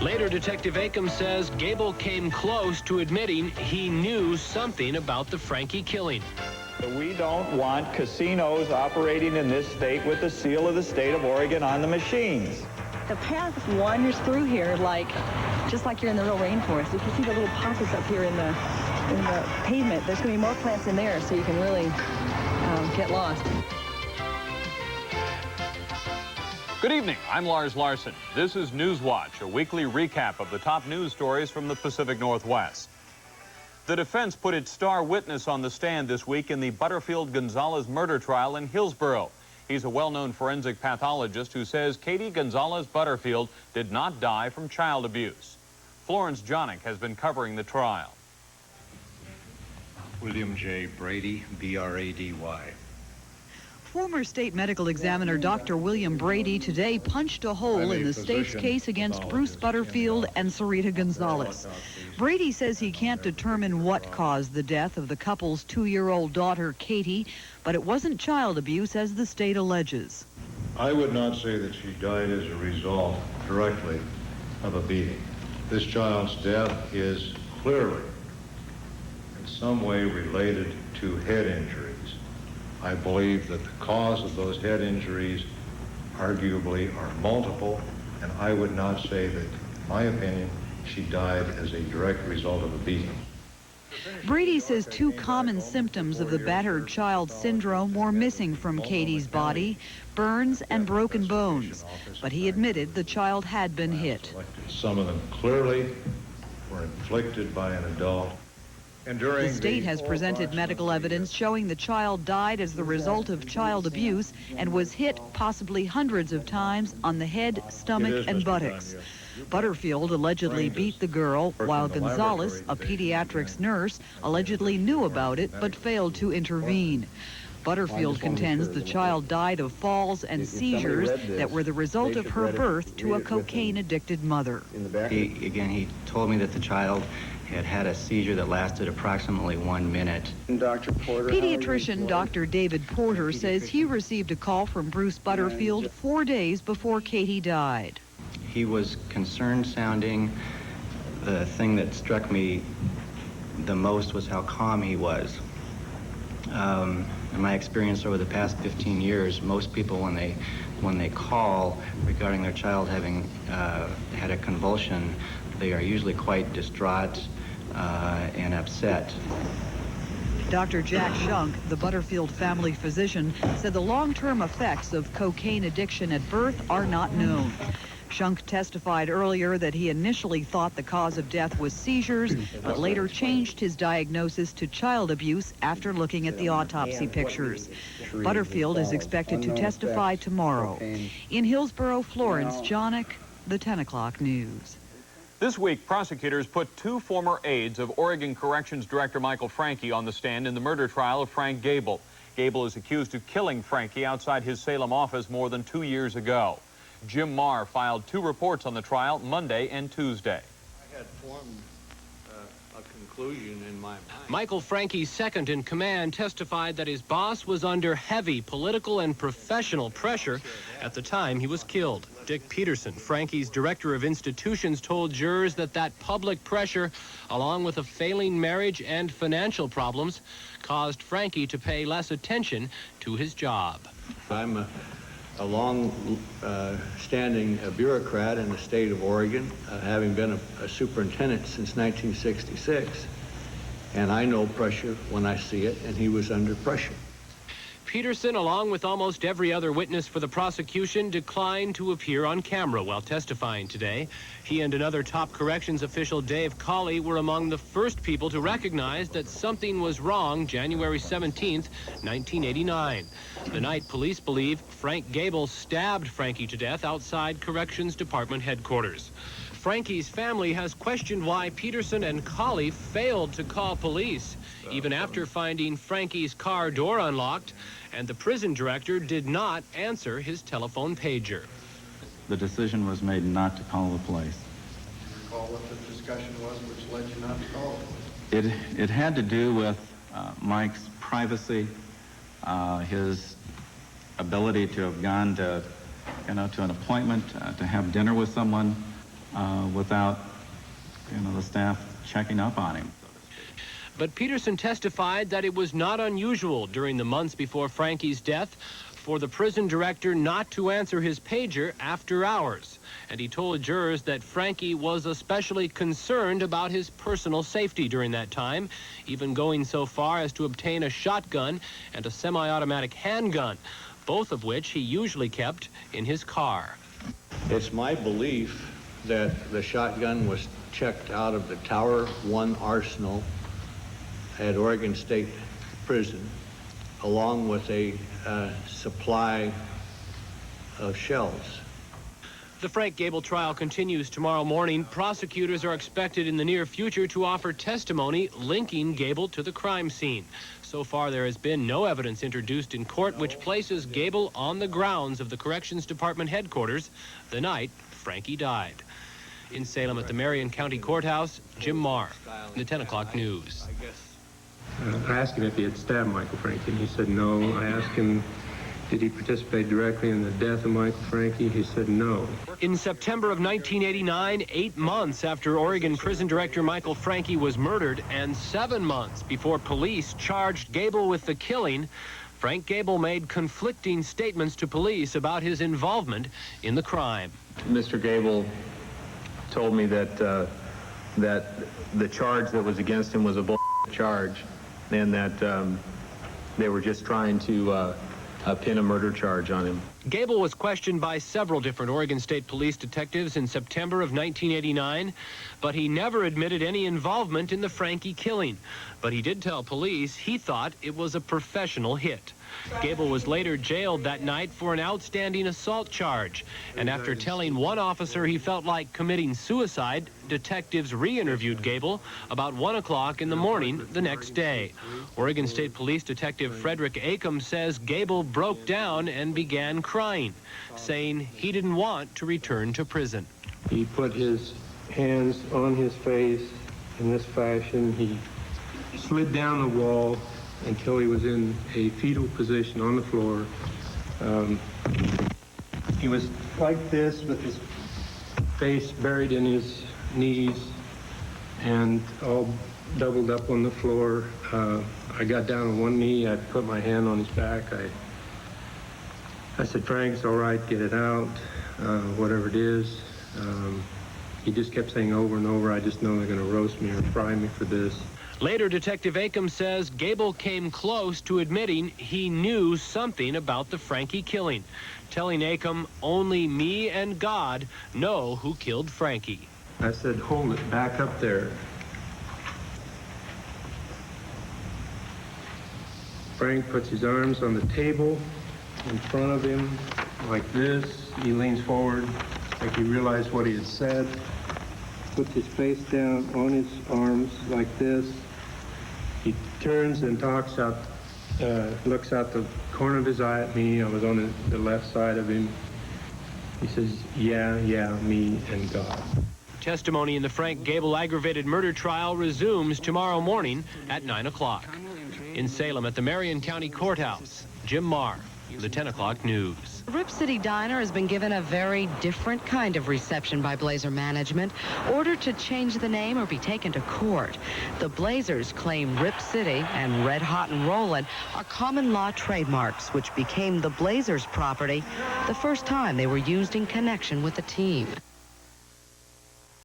Later, Detective Akam says Gable came close to admitting he knew something about the Frankie killing. We don't want casinos operating in this state with the seal of the state of Oregon on the machines. The path wanders through here just like you're in the real rainforest. You can see the little pockets up here in the pavement. There's going to be more plants in there, so you can really get lost. Good evening, I'm Lars Larson. This is Newswatch, a weekly recap of the top news stories from the Pacific Northwest. The defense put its star witness on the stand this week in the Butterfield-Gonzalez murder trial in Hillsborough. He's a well-known forensic pathologist who says Katie Gonzalez Butterfield did not die from child abuse. Florence Jonick has been covering the trial. William J. Brady, B-R-A-D-Y. Former state medical examiner Dr. William Brady today punched a hole in the state's case against Bruce Butterfield and Sarita Gonzalez. Brady says he can't determine what caused the death of the couple's 2-year-old daughter, Katie, but it wasn't child abuse, as the state alleges. I would not say that she died as a result directly of a beating. This child's death is clearly in some way related to head injuries. I believe that the cause of those head injuries arguably are multiple, and I would not say that, in my opinion, she died as a direct result of a beating. Brady says 2 common symptoms of the battered child syndrome were missing from Katie's body: burns and broken bones. But he admitted the child had been hit. Some of them clearly were inflicted by an adult. The state has presented medical evidence showing the child died as the result of child abuse and was hit possibly hundreds of times on the head, stomach, and buttocks. Butterfield allegedly beat the girl, while Gonzalez, a pediatrics nurse, allegedly knew about it but failed to intervene. Butterfield contends the child died of falls and seizures that were the result of her birth to a cocaine-addicted mother. He told me that the child had a seizure that lasted approximately 1 minute. Pediatrician Dr. David Porter says he received a call from Bruce Butterfield 4 days before Katie died. He was concerned sounding. The thing that struck me the most was how calm he was. In my experience over the past 15 years, most people when they call regarding their child having had a convulsion, they are usually quite distraught and upset. Dr. Jack Shunk, the Butterfield family physician, said the long-term effects of cocaine addiction at birth are not known. Shunk testified earlier that he initially thought the cause of death was seizures, but later changed his diagnosis to child abuse after looking at the autopsy pictures. Butterfield is expected to testify tomorrow. In Hillsborough, Florence Jonick, the 10 o'clock news. This week, prosecutors put 2 former aides of Oregon Corrections Director Michael Frankie on the stand in the murder trial of Frank Gable. Gable is accused of killing Frankie outside his Salem office more than 2 years ago. Jim Marr filed 2 reports on the trial Monday and Tuesday. I had formed a conclusion in my mind. Michael Frankie's second in command testified that his boss was under heavy political and professional pressure at the time he was killed. Dick Peterson, Frankie's director of institutions, told jurors that public pressure, along with a failing marriage and financial problems, caused Frankie to pay less attention to his job. I'm a long-standing bureaucrat in the state of Oregon, having been a superintendent since 1966. And I know pressure when I see it, and he was under pressure. Peterson, along with almost every other witness for the prosecution, declined to appear on camera while testifying today. He and another top corrections official, Dave Colley, were among the first people to recognize that something was wrong January 17th, 1989. The night police believe Frank Gable stabbed Frankie to death outside Corrections Department headquarters. Frankie's family has questioned why Peterson and Colley failed to call police, even after finding Frankie's car door unlocked, and the prison director did not answer his telephone pager. The decision was made not to call the police. Do you recall what the discussion was which led you not to call the police? It had to do with Mike's privacy, his ability to have gone to, to an appointment, to have dinner with someone without, the staff checking up on him. But Peterson testified that it was not unusual during the months before Frankie's death for the prison director not to answer his pager after hours. And he told jurors that Frankie was especially concerned about his personal safety during that time, even going so far as to obtain a shotgun and a semi-automatic handgun, both of which he usually kept in his car. It's my belief that the shotgun was checked out of the Tower 1 arsenal at Oregon State Prison, along with a supply of shells. The Frank Gable trial continues tomorrow morning. Prosecutors are expected in the near future to offer testimony linking Gable to the crime scene. So far, there has been no evidence introduced in court which places Gable on the grounds of the Corrections Department headquarters the night Frankie died. In Salem at the Marion County Courthouse, Jim Marr, the 10 o'clock news. I asked him if he had stabbed Michael Frankie, and he said no. I asked him, did he participate directly in the death of Michael Frankie? He said no. In September of 1989, 8 months after Oregon prison director Michael Frankie was murdered and 7 months before police charged Gable with the killing, Frank Gable made conflicting statements to police about his involvement in the crime. Mr. Gable told me that the charge that was against him was a bull charge, and that they were just trying to pin a murder charge on him. Gable was questioned by several different Oregon State Police detectives in September of 1989, but he never admitted any involvement in the Frankie killing. But he did tell police he thought it was a professional hit. Gable was later jailed that night for an outstanding assault charge, and after telling one officer he felt like committing suicide, detectives re-interviewed Gable about 1 o'clock in the morning the next day. Oregon State Police Detective Frederick Acom says Gable broke down and began crying, saying he didn't want to return to prison. He put his hands on his face in this fashion. He slid down the wall until he was in a fetal position on the floor. He was like this with his face buried in his knees and all doubled up on the floor. I got down on one knee. I put my hand on his back. I said, Frank, it's all right, get it out, whatever it is. He just kept saying over and over, I just know they're going to roast me or fry me for this. Later, Detective Acom says Gable came close to admitting he knew something about the Frankie killing, telling Acom only me and God know who killed Frankie. I said, hold it, back up there. Frank puts his arms on the table in front of him like this. He leans forward like he realized what he had said. Puts his face down on his arms like this. He turns and talks out, looks out the corner of his eye at me. I was on the left side of him. He says, yeah, me and God. Testimony in the Frank Gable aggravated murder trial resumes tomorrow morning at 9 o'clock. In Salem at the Marion County Courthouse, Jim Marr, the 10 o'clock news. Rip City Diner has been given a very different kind of reception by Blazer management, ordered to change the name or be taken to court. The Blazers claim Rip City and Red Hot and Rollin' are common law trademarks, which became the Blazers' property the first time they were used in connection with the team.